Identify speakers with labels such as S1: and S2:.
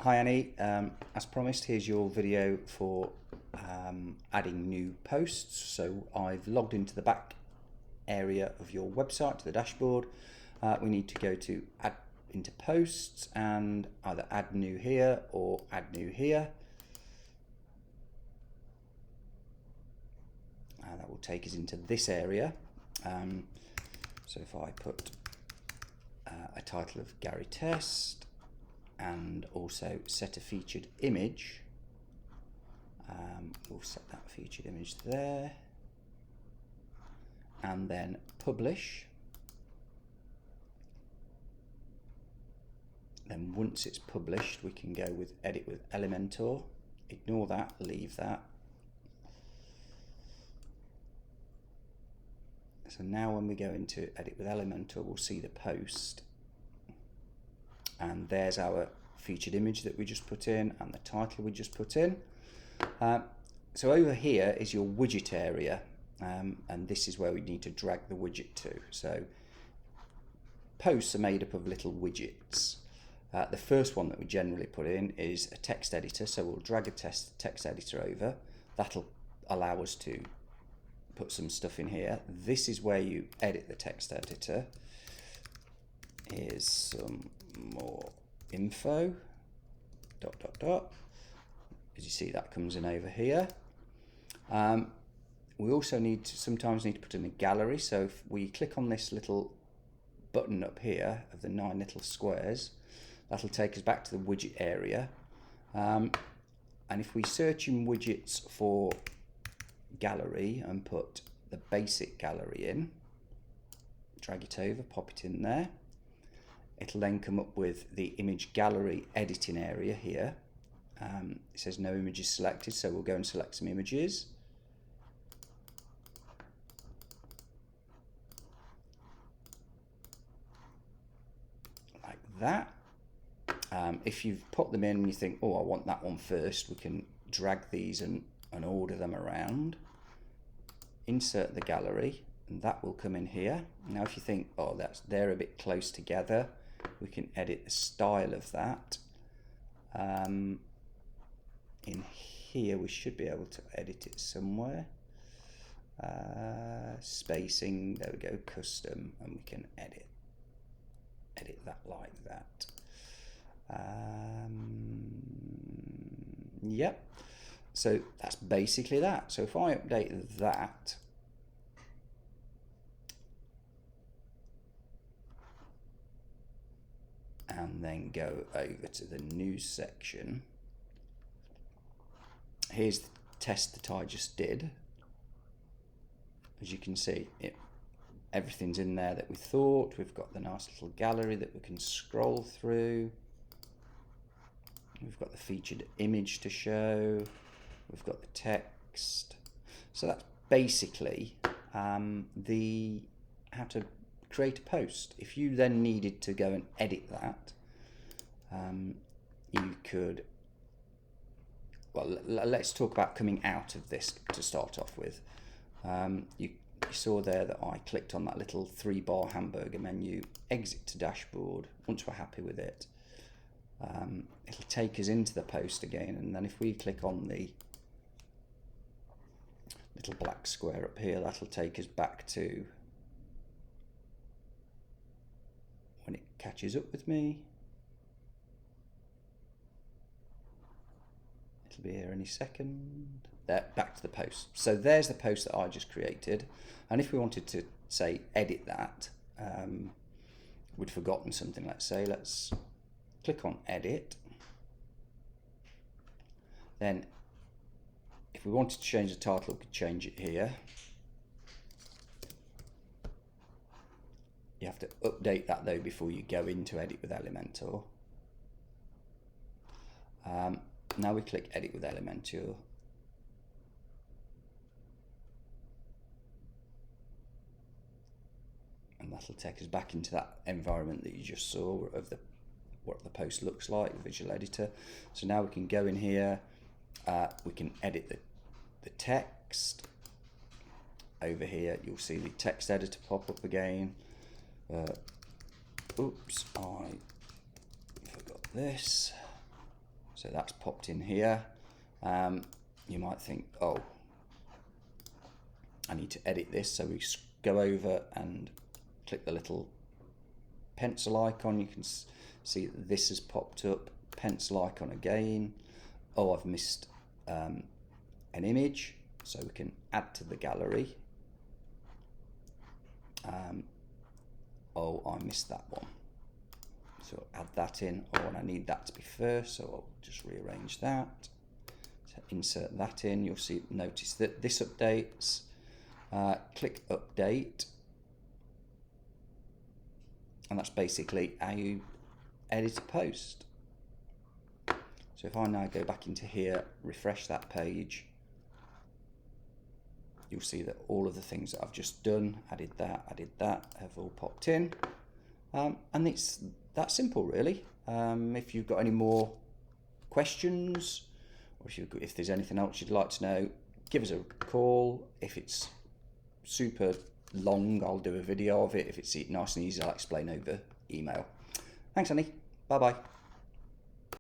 S1: Hi Annie, as promised, here's your video for adding new posts. So I've logged into the back area of your website, to the dashboard. We need to go to add into posts and either add new here or add new here. That will take us into this area. So if I put a title of Gary Test and also set a featured image, we'll set that featured image there and then publish. Then once it's published, we can go with edit with Elementor. Ignore that, leave that. So now when we go into edit with Elementor, we'll see the post. And there's our featured image that we just put in and the title we just put in. So over here is your widget area, and this is where we need to drag the widget to. So posts are made up of little widgets. The first one that we generally put in is a text editor, so we'll drag a text editor over. That'll allow us to put some stuff in here. This is where you edit the text editor. Here's some more info, ... As you see, that comes in over here. We also sometimes need to put in a gallery. So if we click on this little button up here of the 9 little squares, that'll take us back to the widget area. And if we search in widgets for gallery and put the basic gallery in, drag it over, pop it in there, it'll then come up with the image gallery editing area here. It says no images selected, so we'll go and select some images. Like that. If you've put them in and you think, oh, I want that one first, we can drag these and order them around. Insert the gallery, and that will come in here. Now if you think, oh, they're a bit close together, we can edit the style of that. In here we should be able to edit it somewhere. Spacing, there we go, custom, and we can edit that like that. Yep, so that's basically that. So if I update that, and then go over to the news section, here's the test that I just did. As you can see, everything's in there that we thought. We've got the nice little gallery that we can scroll through. We've got the featured image to show. We've got the text. So that's basically how to create a post. If you then needed to go and edit that, you could, well, let's talk about coming out of this to start off with. You saw there that I clicked on that little 3-bar hamburger menu, exit to dashboard. Once we're happy with it, it'll take us into the post again, and then if we click on the little black square up here, that'll take us back to when it catches up with me. It'll be here any second. There, back to the post. So there's the post that I just created, and if we wanted to say edit that, we'd forgotten something, let's say, let's click on edit. Then if we wanted to change the title, we could change it here. You have to update that though before you go into edit with Elementor. Now we click edit with Elementor. And that'll take us back into that environment that you just saw of what the post looks like, the visual editor. So now we can go in here, we can edit the text. Over here you'll see the text editor pop up again. Oops, I forgot this. So that's popped in here. You might think, oh, I need to edit this. So we go over and click the little pencil icon. You can see that this has popped up. Pencil icon again. Oh, I've missed an image, so we can add to the gallery. Oh, I missed that one, so add that in. Oh, and I need that to be first, so I'll just rearrange that. So insert that in. You'll notice that this updates. Click update, and that's basically how you edit a post. So if I now go back into here, refresh that page, you'll see that all of the things that I've just done, added that, have all popped in. And it's that simple, really. If you've got any more questions, or if there's anything else you'd like to know, give us a call. If it's super long, I'll do a video of it. If it's nice and easy, I'll explain over email. Thanks, Annie. Bye-bye.